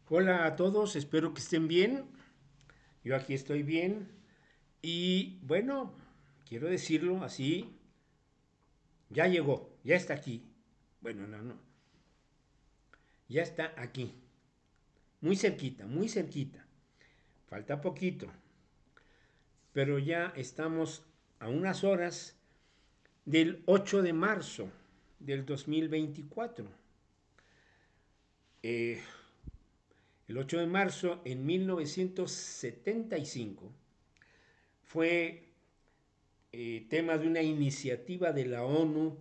Hola a todos, espero que estén bien. Yo aquí estoy bien. Y bueno, quiero decirlo así, ya llegó, ya está aquí. Bueno, no, ya está aquí. Muy cerquita, muy cerquita. Falta poquito, pero ya estamos a unas horas del 8 de marzo del 2024. Eh, el 8 de marzo en 1975 fue tema de una iniciativa de la ONU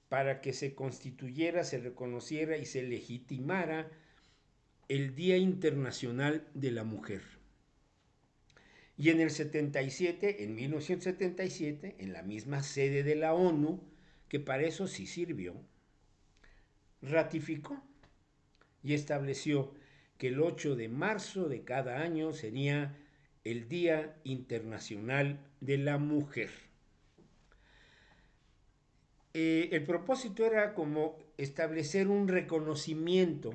para que se constituyera, se reconociera y se legitimara el Día Internacional de la Mujer. Y en el 77, en 1977, en la misma sede de la ONU, que para eso sí sirvió, ratificó y estableció que el 8 de marzo de cada año sería el Día Internacional de la Mujer. El propósito era como establecer un reconocimiento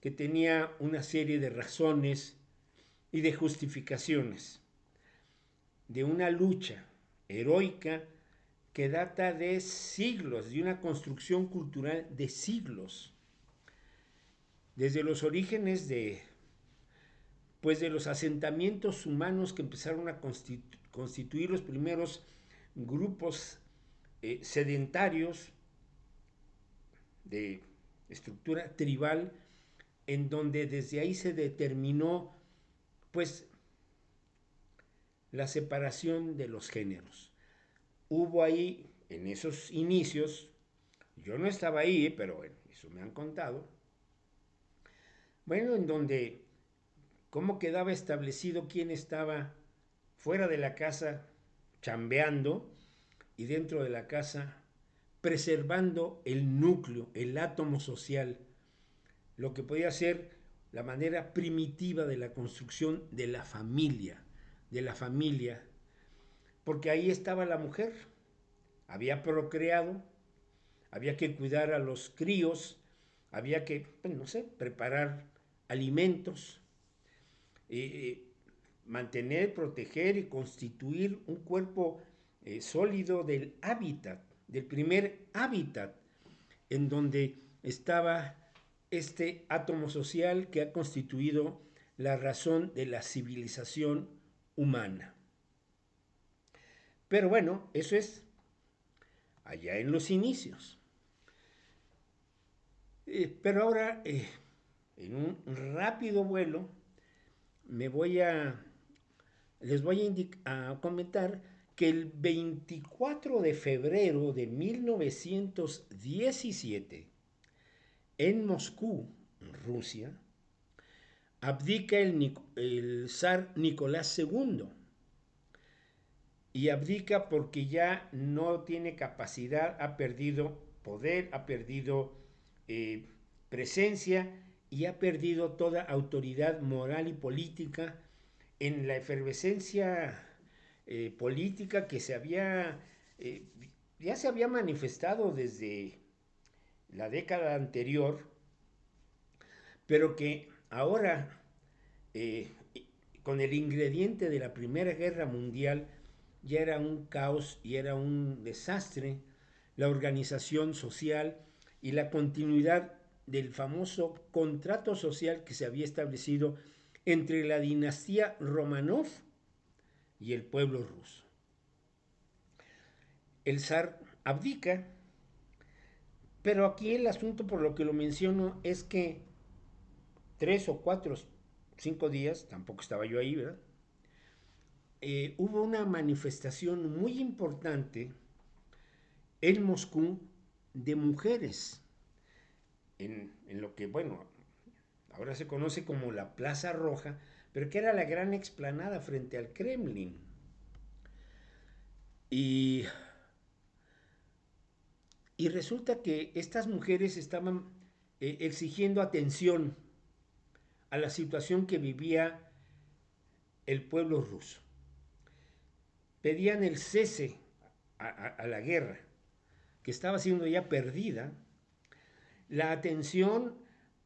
que tenía una serie de razones y de justificaciones de una lucha heroica que data de siglos, de una construcción cultural de siglos, desde los orígenes de los asentamientos humanos que empezaron a constituir los primeros grupos sedentarios de estructura tribal, en donde desde ahí se determinó pues la separación de los géneros. Hubo ahí, en esos inicios, yo no estaba ahí, pero bueno, eso me han contado, bueno, en donde cómo quedaba establecido quién estaba fuera de la casa chambeando y dentro de la casa preservando el núcleo, el átomo social, lo que podía ser la manera primitiva de la construcción de la familia, porque ahí estaba la mujer, había procreado, había que cuidar a los críos, había que, pues, no sé, preparar alimentos, mantener, proteger y constituir un cuerpo sólido del hábitat, del primer hábitat en donde estaba este átomo social que ha constituido la razón de la civilización humana. Pero bueno, eso es allá en los inicios. Pero ahora, en un rápido vuelo, me voy a, les voy a comentar que el 24 de febrero de 1917, en Moscú, Rusia, abdica el zar Nicolás II. Y abdica porque ya no tiene capacidad, ha perdido poder, ha perdido eh, presencia y ha perdido toda autoridad moral y política en la efervescencia política que eh, ya se había manifestado desde la década anterior, pero que ahora, eh, con el ingrediente de la Primera Guerra Mundial, ya era un caos y era un desastre la organización social y la continuidad del famoso contrato social que se había establecido entre la dinastía Romanov y el pueblo ruso. El zar abdica, pero aquí el asunto por lo que lo menciono es que 3 o 4, 5 días, tampoco estaba yo ahí, ¿verdad? Hubo una manifestación muy importante en Moscú de mujeres, en lo que, bueno, ahora se conoce como la Plaza Roja, pero que era la gran explanada frente al Kremlin. Y, y resulta que estas mujeres estaban exigiendo atención a la situación que vivía el pueblo ruso. Pedían el cese a la guerra, que estaba siendo ya perdida, la atención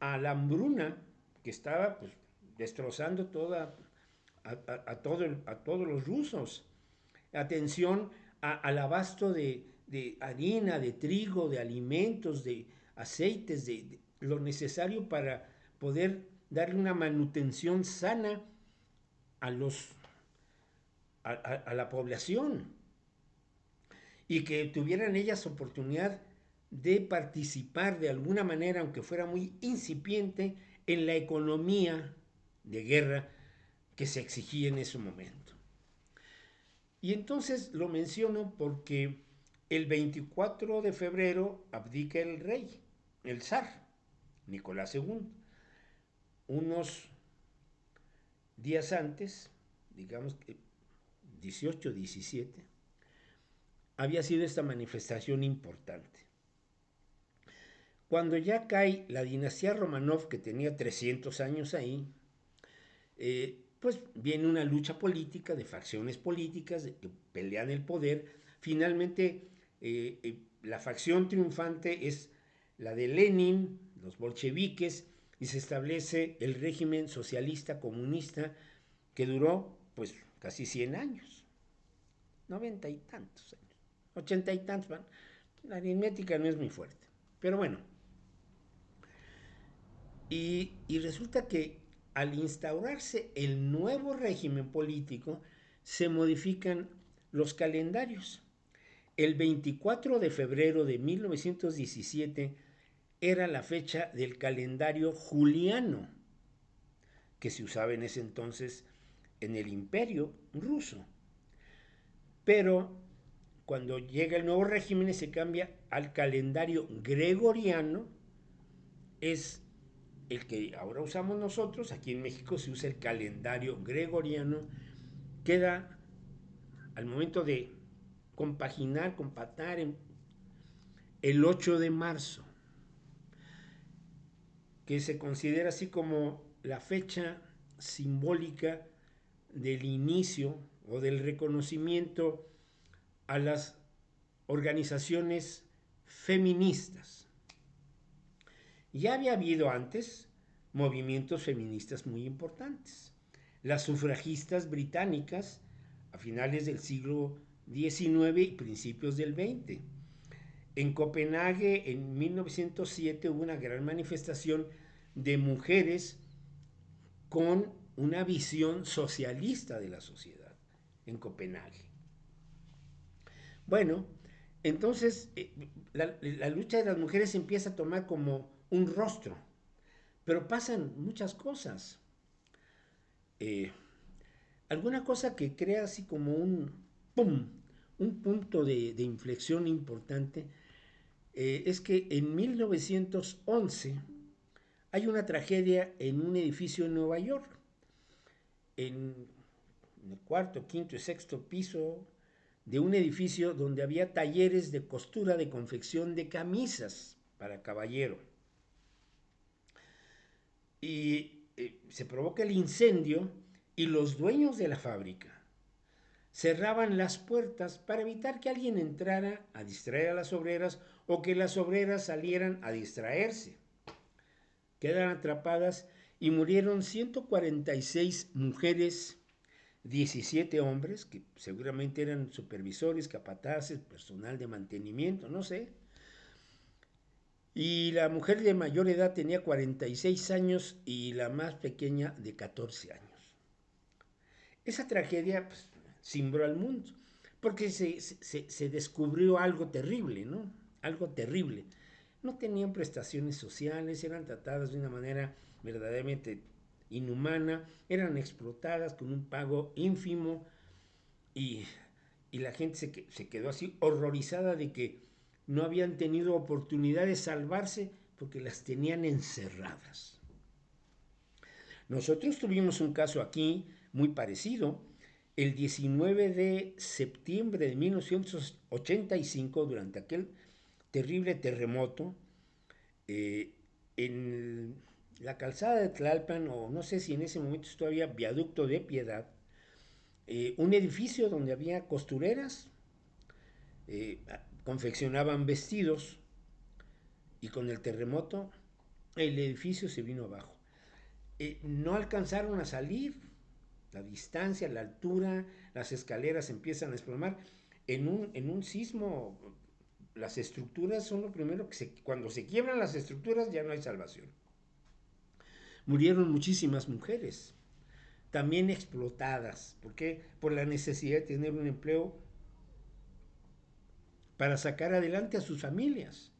a la hambruna que estaba pues, destrozando a todos los rusos. Atención al abasto de harina, de trigo, de alimentos, de aceites, de lo necesario para poder darle una manutención sana a, los, a la población y que tuvieran ellas oportunidad de participar de alguna manera, aunque fuera muy incipiente, en la economía de guerra que se exigía en ese momento. Y entonces lo menciono porque el 24 de febrero abdica el rey, el zar, Nicolás II. Unos días antes, digamos que 18, 17, había sido esta manifestación importante. Cuando ya cae la dinastía Romanov, que tenía 300 años ahí, pues viene una lucha política de facciones políticas que pelean el poder. Finalmente, la facción triunfante es la de Lenin, los bolcheviques, y se establece el régimen socialista comunista que duró pues casi 100 años, 90 y tantos años, 80 y tantos. La aritmética no es muy fuerte, pero bueno. Y resulta que al instaurarse el nuevo régimen político, se modifican los calendarios. El 24 de febrero de 1917 era la fecha del calendario juliano, que se usaba en ese entonces en el Imperio ruso. Pero cuando llega el nuevo régimen se cambia al calendario gregoriano, es el que ahora usamos nosotros. Aquí en México se usa el calendario gregoriano. Queda al momento de compaginar, compatar el 8 de marzo, que se considera así como la fecha simbólica del inicio o del reconocimiento a las organizaciones feministas. Ya había habido antes movimientos feministas muy importantes. Las sufragistas británicas a finales del siglo XIX y principios del XX. En Copenhague, en 1907, hubo una gran manifestación de mujeres con una visión socialista de la sociedad en Copenhague. Bueno, entonces la lucha de las mujeres empieza a tomar como un rostro, pero pasan muchas cosas. Eh, Alguna cosa que crea así como ¡pum!, un punto de inflexión importante, es que en 1911 hay una tragedia en un edificio en Nueva York, en el cuarto, quinto y sexto piso de un edificio donde había talleres de costura de confección de camisas para caballero. Y se provoca el incendio y los dueños de la fábrica cerraban las puertas para evitar que alguien entrara a distraer a las obreras o que las obreras salieran a distraerse. Quedaron atrapadas y murieron 146 mujeres, 17 hombres, que seguramente eran supervisores, capataces, personal de mantenimiento, no sé. Y la mujer de mayor edad tenía 46 años y la más pequeña de 14 años. Esa tragedia pues, cimbró al mundo, porque se descubrió algo terrible, ¿no? Algo terrible. No tenían prestaciones sociales, eran tratadas de una manera verdaderamente inhumana, eran explotadas con un pago ínfimo y, y la gente se quedó así horrorizada de que no habían tenido oportunidad de salvarse porque las tenían encerradas. Nosotros tuvimos un caso aquí muy parecido. El 19 de septiembre de 1985, durante aquel terrible terremoto, en la calzada de Tlalpan, o no sé si en ese momento todavía Viaducto de Piedad, un edificio donde había costureras, confeccionaban vestidos, y con el terremoto el edificio se vino abajo. no alcanzaron a salir. La distancia, la altura, las escaleras empiezan a desplomar. En un sismo, las estructuras son lo primero cuando se quiebran las estructuras ya no hay salvación. Murieron muchísimas mujeres, también explotadas. ¿Por qué? Por la necesidad de tener un empleo para sacar adelante a sus familias.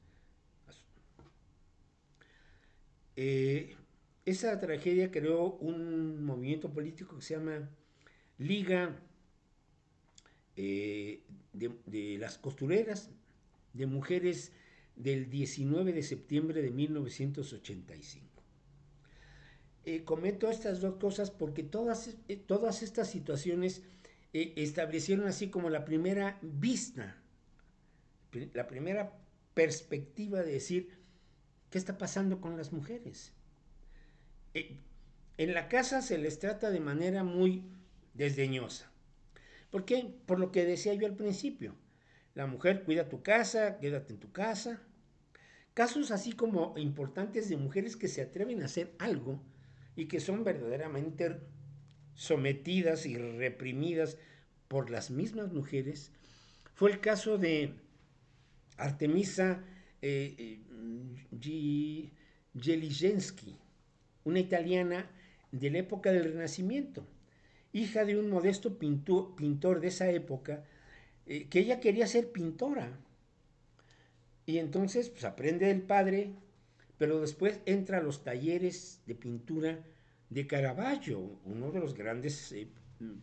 Eh, Esa tragedia creó un movimiento político que se llama Liga de las Costureras de Mujeres del 19 de septiembre de 1985. Comento estas dos cosas porque todas estas situaciones establecieron así como la primera vista, la primera perspectiva de decir, ¿qué está pasando con las mujeres? En la casa se les trata de manera muy desdeñosa. ¿Por qué? Por lo que decía yo al principio. La mujer cuida tu casa, quédate en tu casa. Casos así como importantes de mujeres que se atreven a hacer algo y que son verdaderamente sometidas y reprimidas por las mismas mujeres. Fue el caso de Artemisa Jeligensky, una italiana de la época del Renacimiento, hija de un modesto pintor de esa época, que ella quería ser pintora. Y entonces pues, aprende del padre, pero después entra a los talleres de pintura de Caravaggio, uno de los grandes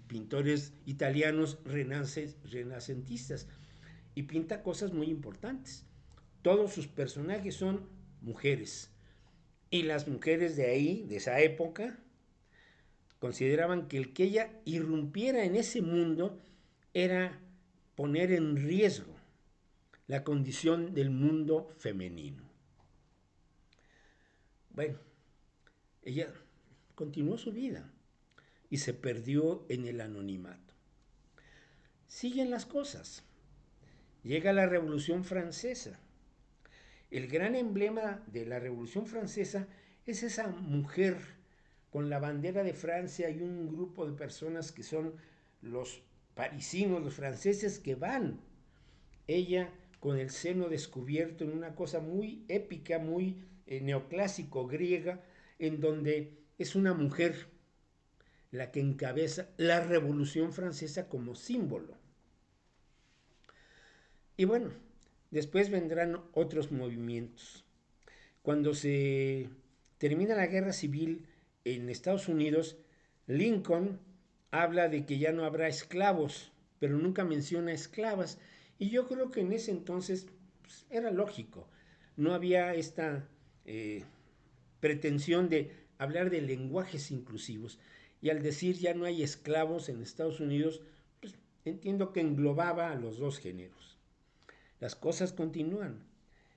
pintores italianos renacentistas, y pinta cosas muy importantes. Todos sus personajes son mujeres. Y las mujeres de ahí, de esa época, consideraban que el que ella irrumpiera en ese mundo era poner en riesgo la condición del mundo femenino. Bueno, ella continuó su vida y se perdió en el anonimato. Siguen las cosas. Llega la Revolución Francesa. El gran emblema de la Revolución Francesa es esa mujer con la bandera de Francia y un grupo de personas que son los parisinos, los franceses que van. Ella con el seno descubierto en una cosa muy épica, muy neoclásico griega, en donde es una mujer la que encabeza la Revolución Francesa como símbolo. Y bueno, después vendrán otros movimientos. Cuando se termina la guerra civil en Estados Unidos, Lincoln habla de que ya no habrá esclavos, pero nunca menciona esclavas. Y yo creo que en ese entonces pues, era lógico. No había esta pretensión de hablar de lenguajes inclusivos. Y al decir ya no hay esclavos en Estados Unidos, pues entiendo que englobaba a los dos géneros. Las cosas continúan.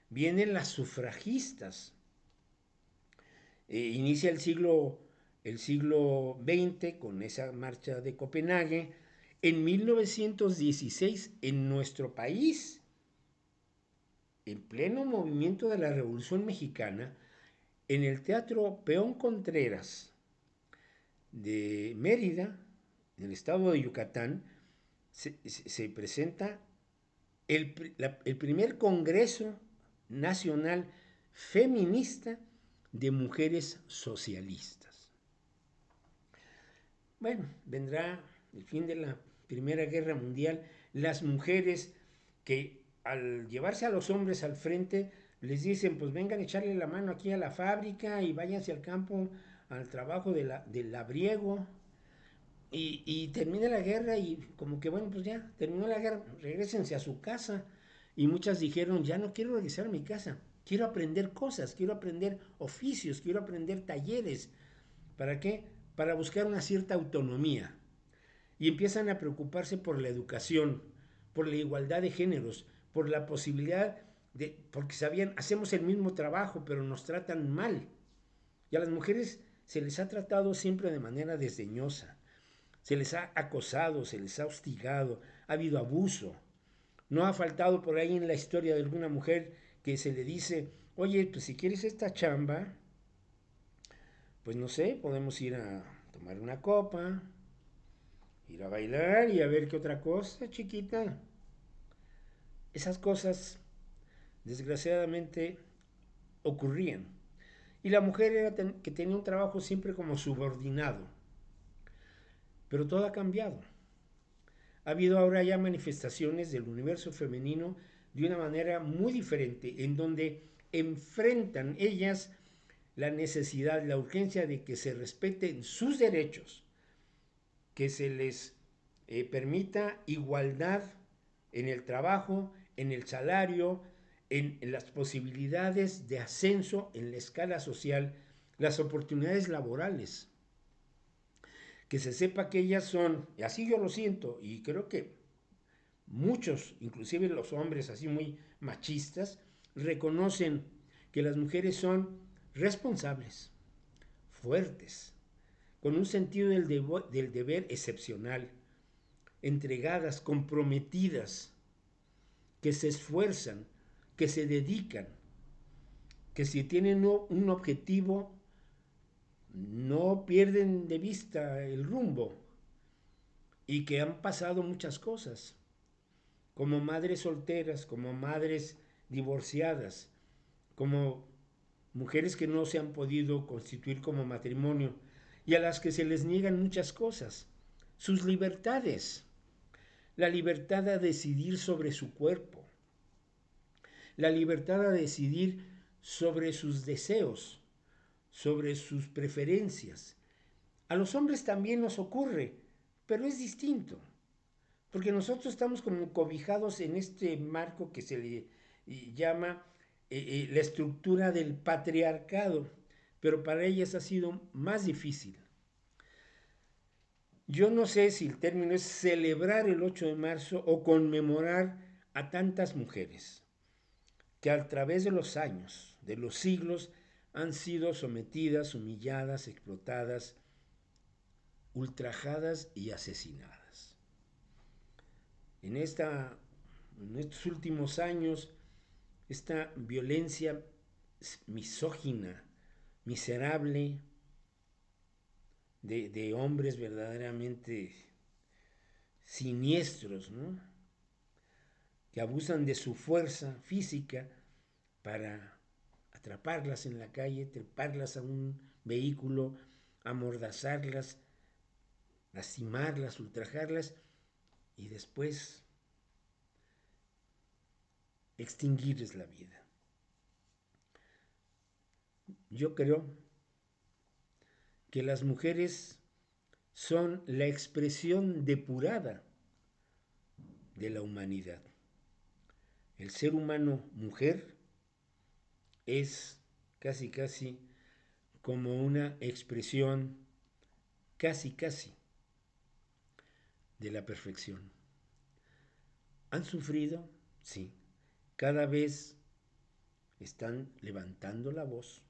Vienen las sufragistas. Inicia el siglo XX con esa marcha de Copenhague. En 1916, en nuestro país, en pleno movimiento de la Revolución Mexicana, en el Teatro Peón Contreras de Mérida, en el estado de Yucatán, se presenta el primer Congreso Nacional Feminista de Mujeres Socialistas. Bueno, vendrá el fin de la Primera Guerra Mundial, las mujeres que al llevarse a los hombres al frente les dicen, pues vengan a echarle la mano aquí a la fábrica y váyanse al campo al trabajo del labriego. Y termina la guerra y como que bueno, pues ya, terminó la guerra, regrésense a su casa. Y muchas dijeron, ya no quiero regresar a mi casa, quiero aprender cosas, quiero aprender oficios, quiero aprender talleres. ¿Para qué? Para buscar una cierta autonomía. Y empiezan a preocuparse por la educación, por la igualdad de géneros, por la posibilidad de, porque sabían, hacemos el mismo trabajo, pero nos tratan mal. Y a las mujeres se les ha tratado siempre de manera desdeñosa. Se les ha acosado, se les ha hostigado, ha habido abuso. No ha faltado por ahí en la historia de alguna mujer que se le dice, oye, pues si quieres esta chamba, pues no sé, podemos ir a tomar una copa, ir a bailar y a ver qué otra cosa, chiquita. Esas cosas, desgraciadamente, ocurrían. Y la mujer era que tenía un trabajo siempre como subordinado. Pero todo ha cambiado. Ha habido ahora ya manifestaciones del universo femenino de una manera muy diferente, en donde enfrentan ellas la necesidad, la urgencia de que se respeten sus derechos, que se les permita igualdad en el trabajo, en el salario, en las posibilidades de ascenso en la escala social, las oportunidades laborales. Que se sepa que ellas son, y así yo lo siento, y creo que muchos, inclusive los hombres así muy machistas, reconocen que las mujeres son responsables, fuertes, con un sentido del deber excepcional, entregadas, comprometidas, que se esfuerzan, que se dedican, que si tienen un objetivo no pierden de vista el rumbo y que han pasado muchas cosas, como madres solteras, como madres divorciadas, como mujeres que no se han podido constituir como matrimonio y a las que se les niegan muchas cosas, sus libertades, la libertad a decidir sobre su cuerpo, la libertad a decidir sobre sus deseos, sobre sus preferencias. A los hombres también nos ocurre, pero es distinto, porque nosotros estamos como cobijados en este marco que se le llama la estructura del patriarcado, pero para ellas ha sido más difícil. Yo no sé si el término es celebrar el 8 de marzo o conmemorar a tantas mujeres que a través de los años, de los siglos, han sido sometidas, humilladas, explotadas, ultrajadas y asesinadas. En, en estos últimos años, esta violencia misógina, miserable, de hombres verdaderamente siniestros, ¿no? Que abusan de su fuerza física para atraparlas en la calle, treparlas a un vehículo, amordazarlas, lastimarlas, ultrajarlas y después extinguirles la vida. Yo creo que las mujeres son la expresión depurada de la humanidad. El ser humano mujer es casi como una expresión casi de la perfección. ¿Han sufrido? Sí. Cada vez están levantando la voz,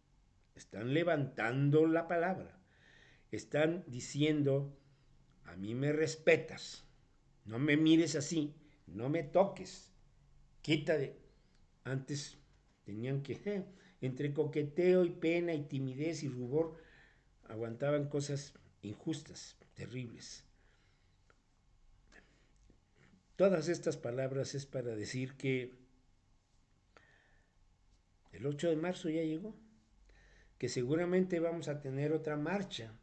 están levantando la palabra, están diciendo, a mí me respetas, no me mires así, no me toques, quítate. Antes tenían que, entre coqueteo y pena y timidez y rubor, aguantaban cosas injustas, terribles. Todas estas palabras es para decir que el 8 de marzo ya llegó, que seguramente vamos a tener otra marcha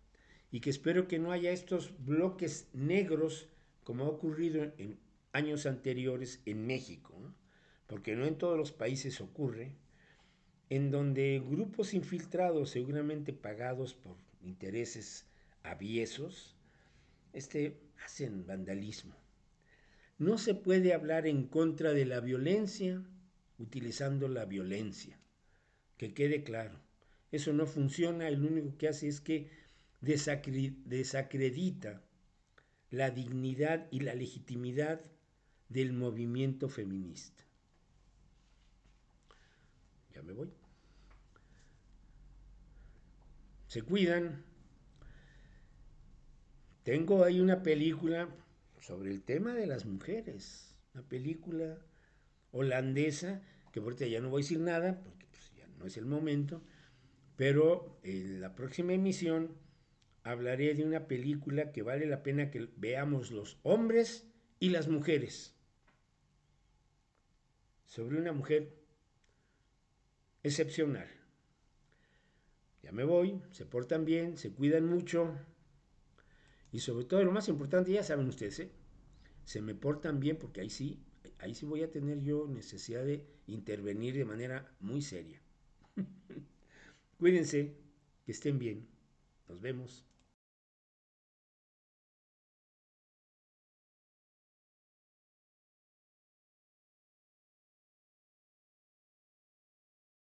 y que espero que no haya estos bloques negros como ha ocurrido en años anteriores en México, ¿no? Porque no en todos los países ocurre, en donde grupos infiltrados, seguramente pagados por intereses aviesos, hacen vandalismo. No se puede hablar en contra de la violencia utilizando la violencia. Que quede claro. Eso no funciona, lo único que hace es que desacredita la dignidad y la legitimidad del movimiento feminista. Ya me voy. Se cuidan. Tengo ahí una película sobre el tema de las mujeres. Una película holandesa, que ahorita ya no voy a decir nada, porque pues, ya no es el momento, Pero en la próxima emisión hablaré de una película que vale la pena que veamos los hombres y las mujeres. Sobre una mujer excepcional. Ya me voy, se portan bien, se cuidan mucho y sobre todo lo más importante, ya saben ustedes, se me portan bien porque ahí sí voy a tener yo necesidad de intervenir de manera muy seria. Cuídense, que estén bien. Nos vemos.